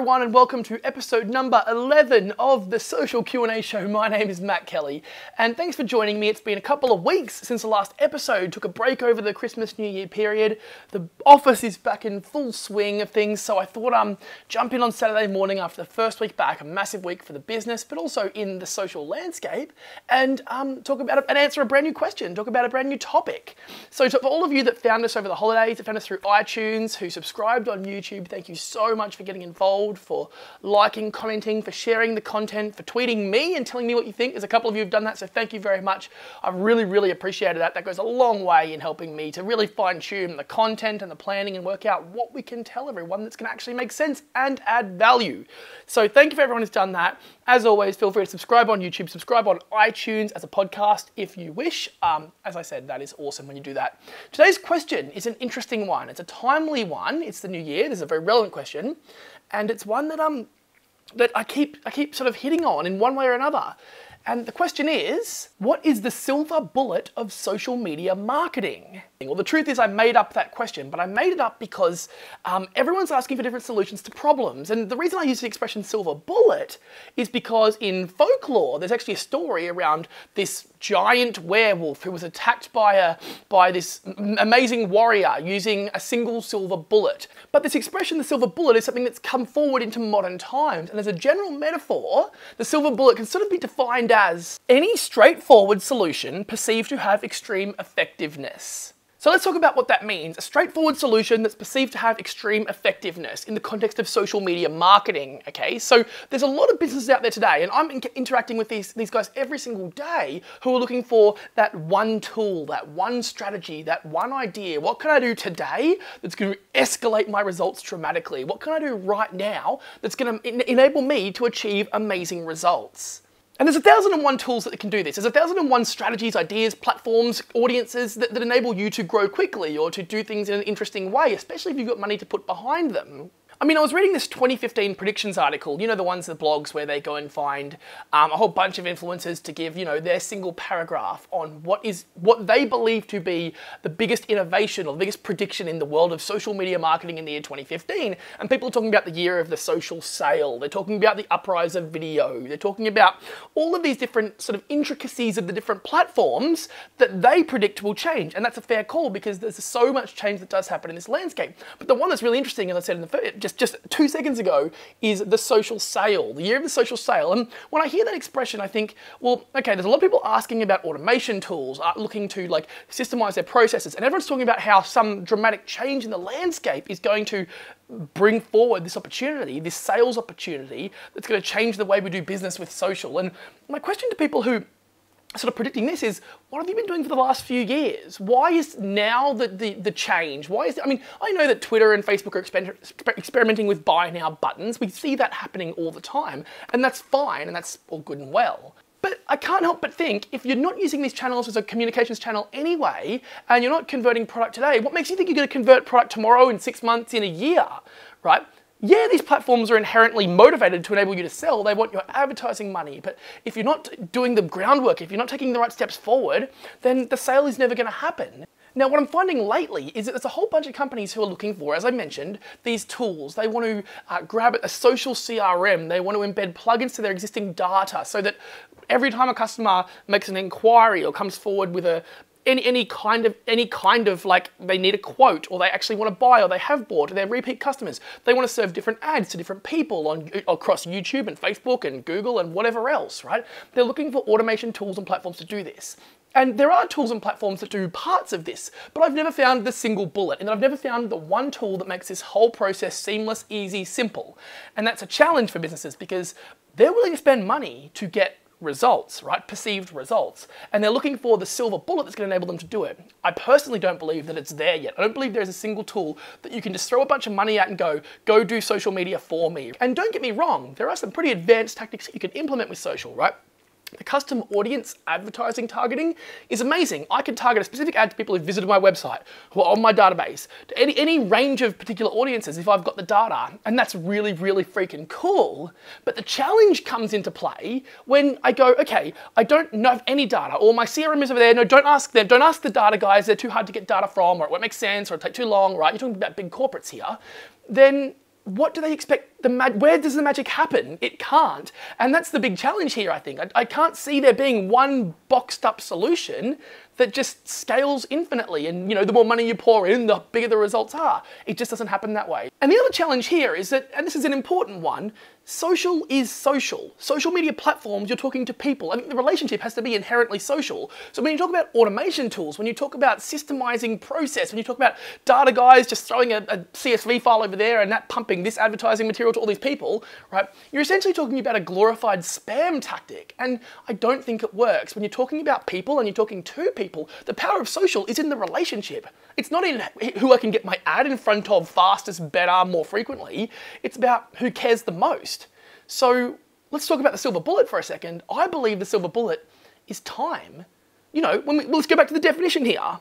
everyone and welcome to episode number 11 of the Social Q&A show. My name is Matt Kelly and thanks for joining me. It's been a couple of weeks since the last episode. Took a break over the Christmas New Year period. The office is back in full swing of things, so I thought I'd jump in on Saturday morning after the first week back, a massive week for the business but also in the social landscape, and talk about and answer a brand new question, talk about a brand new topic. So for all of you that found us over the holidays, that found us through iTunes, who subscribed on YouTube, thank you so much for getting involved, for liking, commenting, for sharing the content, for tweeting me and telling me what you think. There's a couple of you who've done that, so thank you very much. I've really appreciated that. That goes a long way in helping me to really fine-tune the content and the planning and work out what we can tell everyone that's going to actually make sense and add value. So thank you for everyone who's done that. As always, feel free to subscribe on YouTube, subscribe on iTunes as a podcast if you wish. As I said, that is awesome when you do that. Today's question is an interesting one. It's a timely one. It's the new year. This is a very relevant question. And it's one that I keep sort of hitting on in one way or another. And the question is, what is the silver bullet of social media marketing? Well, the truth is I made up that question, but I made it up because everyone's asking for different solutions to problems. And the reason I use the expression silver bullet is because in folklore, there's actually a story around this giant werewolf who was attacked by this amazing warrior using a single silver bullet. But this expression, the silver bullet, is something that's come forward into modern times. And as a general metaphor, the silver bullet can sort of be defined as any straightforward solution perceived to have extreme effectiveness. So let's talk about what that means. A straightforward solution that's perceived to have extreme effectiveness in the context of social media marketing, okay? So there's a lot of businesses out there today, and I'm interacting with these guys every single day who are looking for that one tool, that one strategy, that one idea. What can I do today that's going to escalate my results dramatically? What can I do right now that's going to enable me to achieve amazing results? And there's 1,001 tools that can do this. There's 1,001 strategies, ideas, platforms, audiences that enable you to grow quickly or to do things in an interesting way, especially if you've got money to put behind them. I mean, I was reading this 2015 predictions article, you know, the ones, the blogs where they go and find a whole bunch of influencers to give, you know, their single paragraph on what they believe to be the biggest innovation or the biggest prediction in the world of social media marketing in the year 2015. And people are talking about the year of the social sale. They're talking about the uprise of video. They're talking about all of these different sort of intricacies of the different platforms that they predict will change. And that's a fair call because there's so much change that does happen in this landscape. But the one that's really interesting, as I said in the just 2 seconds ago, is the social sale, the year of the social sale. And when I hear that expression, I think, well, okay, there's a lot of people asking about automation tools, looking to like systemize their processes, and everyone's talking about how some dramatic change in the landscape is going to bring forward this opportunity, this sales opportunity that's going to change the way we do business with social. And my question to people who sort of predicting this is, what have you been doing for the last few years? Why is now the change? Why is it, I mean, I know that Twitter and Facebook are experimenting with buy now buttons. We see that happening all the time, and that's fine, and that's all good and well. But I can't help but think, if you're not using these channels as a communications channel anyway, and you're not converting product today, what makes you think you're going to convert product tomorrow, in 6 months, in a year, right? Yeah, these platforms are inherently motivated to enable you to sell. They want your advertising money. But if you're not doing the groundwork, if you're not taking the right steps forward, then the sale is never going to happen. Now, what I'm finding lately is that there's a whole bunch of companies who are looking for, as I mentioned, these tools. They want to grab a social CRM. They want to embed plugins to their existing data so that every time a customer makes an inquiry or comes forward with any kind of like they need a quote, or they actually want to buy, or they have bought, or they're repeat customers. They want to serve different ads to different people across YouTube and Facebook and Google and whatever else, right? They're looking for automation tools and platforms to do this. And there are tools and platforms that do parts of this, but I've never found the single bullet, and I've never found the one tool that makes this whole process seamless, easy, simple. And that's a challenge for businesses because they're willing to spend money to get results, right? Perceived results. And they're looking for the silver bullet that's going to enable them to do it. I personally don't believe that it's there yet. I don't believe there's a single tool that you can just throw a bunch of money at and go do social media for me. And don't get me wrong, there are some pretty advanced tactics that you can implement with social, right? The custom audience advertising targeting is amazing. I can target a specific ad to people who visited my website, who are on my database, to any range of particular audiences if I've got the data, and that's really freaking cool. But the challenge comes into play when I go, okay, I don't know any data, or my CRM is over there. No, don't ask them. Don't ask the data guys. They're too hard to get data from, or it won't make sense, or it'll take too long, right? You're talking about big corporates here. Then what do they expect? Where does the magic happen? It can't. And that's the big challenge here, I think. I can't see there being one boxed up solution that just scales infinitely, and the more money you pour in, the bigger the results are. It just doesn't happen that way. And the other challenge here is that, and this is an important one, social is social. Social media platforms, you're talking to people. I mean, the relationship has to be inherently social. So when you talk about automation tools, when you talk about systemizing process, when you talk about data guys just throwing a CSV file over there and that pumping this advertising material to all these people, right? You're essentially talking about a glorified spam tactic. And I don't think it works. When you're talking about people and you're talking to people, the power of social is in the relationship. It's not in who I can get my ad in front of fastest, better, more frequently. It's about who cares the most. So let's talk about the silver bullet for a second. I believe the silver bullet is time. Let's go back to the definition here.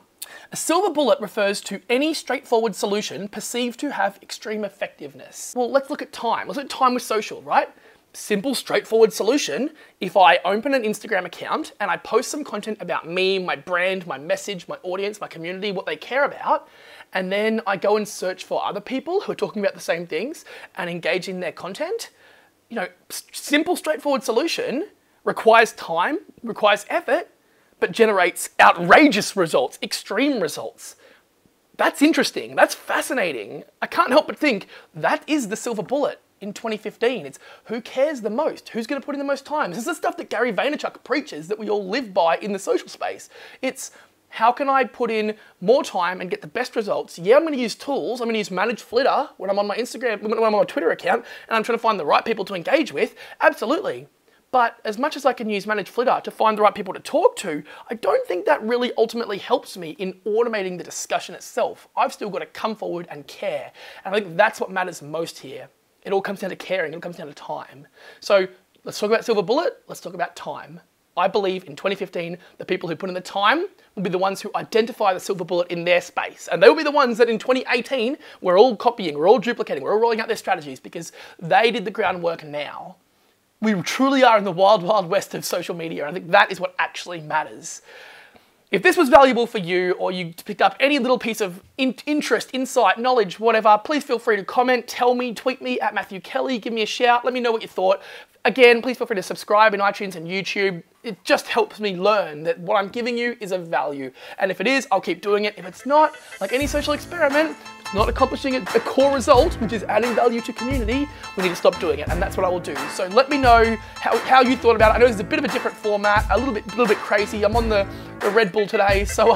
A silver bullet refers to any straightforward solution perceived to have extreme effectiveness. Well, let's look at time. Let's look at time with social, right? Simple, straightforward solution. If I open an Instagram account and I post some content about me, my brand, my message, my audience, my community, what they care about, and then I go and search for other people who are talking about the same things and engage in their content, simple, straightforward solution requires time, requires effort, but generates outrageous results, extreme results. That's interesting. That's fascinating. I can't help but think that is the silver bullet in 2015. It's who cares the most? Who's going to put in the most time? This is the stuff that Gary Vaynerchuk preaches that we all live by in the social space. It's how can I put in more time and get the best results? Yeah, I'm going to use tools. I'm going to use Manage Flitter when I'm on my Instagram, when I'm on my Twitter account, and I'm trying to find the right people to engage with. Absolutely. But as much as I can use Manage Flitter to find the right people to talk to, I don't think that really ultimately helps me in automating the discussion itself. I've still got to come forward and care. And I think that's what matters most here. It all comes down to caring. It all comes down to time. So let's talk about silver bullet. Let's talk about time. I believe in 2015, the people who put in the time will be the ones who identify the silver bullet in their space. And they will be the ones that in 2018, we're all copying, we're all duplicating, we're all rolling out their strategies because they did the groundwork now. We truly are in the wild, wild west of social media. And I think that is what actually matters. If this was valuable for you, or you picked up any little piece of interest, insight, knowledge, whatever, please feel free to comment, tell me, tweet me at Matthew Kelly, give me a shout, let me know what you thought. Again, please feel free to subscribe in iTunes and YouTube. It just helps me learn that what I'm giving you is of value. And if it is, I'll keep doing it. If it's not, like any social experiment, it's not accomplishing a core result, which is adding value to community, we need to stop doing it. And that's what I will do. So let me know how you thought about it. I know this is a bit of a different format, a little bit crazy. I'm on the Red Bull today. So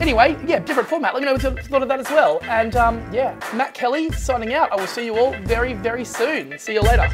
anyway, yeah, different format. Let me know what you thought of that as well. And yeah, Matt Kelly signing out. I will see you all very, very soon. See you later.